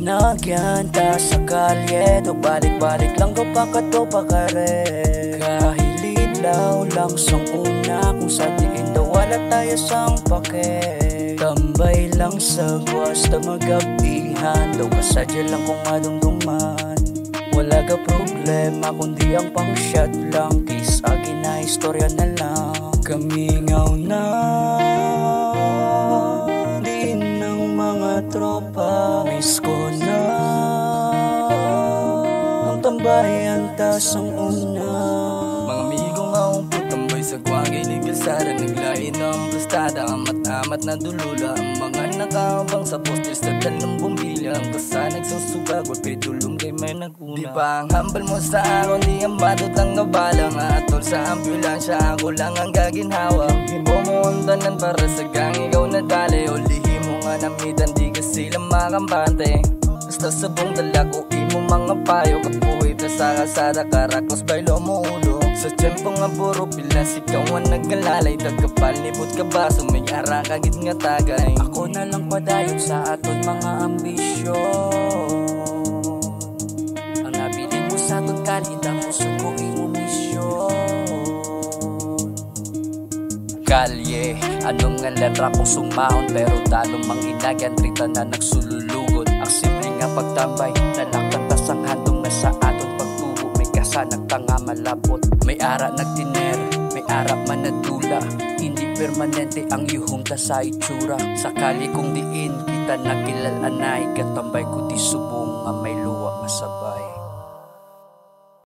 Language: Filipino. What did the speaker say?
Inagyan ta sa kalye, do balik-balik lang ko pakato pakare. Kahililaw lang sang una, kung sa diin daw wala tayo sang pake. Tambay lang sa gwas, ta magabihan, daw kasadya lang kung madumduman. Wala ka problema, kundi ang pang shot lang, kiss agin na istorya na lang. Kamingaw na din ng mga tropa, miss ko na ang tambayan tasang una. Mga amigo nga akong putambay sa guwagay ni Galsara, naglain ng plastada, amat-amat na dulula. Ang mga nakabang sa poster sa talang bumbilya, ang kasa nagsusuga, wapay tulong kay may naguna. Di ba ang hambal mo sa akin, di ang badot ang nabala. Nga atol sa ambulansya, ako lang ang gaginhawa. Hibo mo ang tanan para sa gang ikaw na dali, o lihim mo nga namitan, di ka sila makambante. Basta sabong dala ko imo mga payo, kapuhi ta sa kasada, karakos baylo mo ulo. Sa tiyempo nga puro pilas, ikaw ang nagalalay, tagapalibot ka ba, sumayara kagit nga tagay. Ako na lang padayon sa aton mga ambisyon, ang nabilin mo sa aton kalidang puso ko imo misyon. Kalye, anong nga letra kong sumahon, pero talong manginagyan rita na nagsululugod. Ang simple nga pagtambay, nalaktan tas ang handong na sa aton pagtubo. May kasanag tanga malabot, may ara nagtiner, may arap man nadula. Hindi permanente ang yuhong ta sa itsura. Sakali kong diin, kita nakilalanay, katambay ko di subong nga may luwa masabay.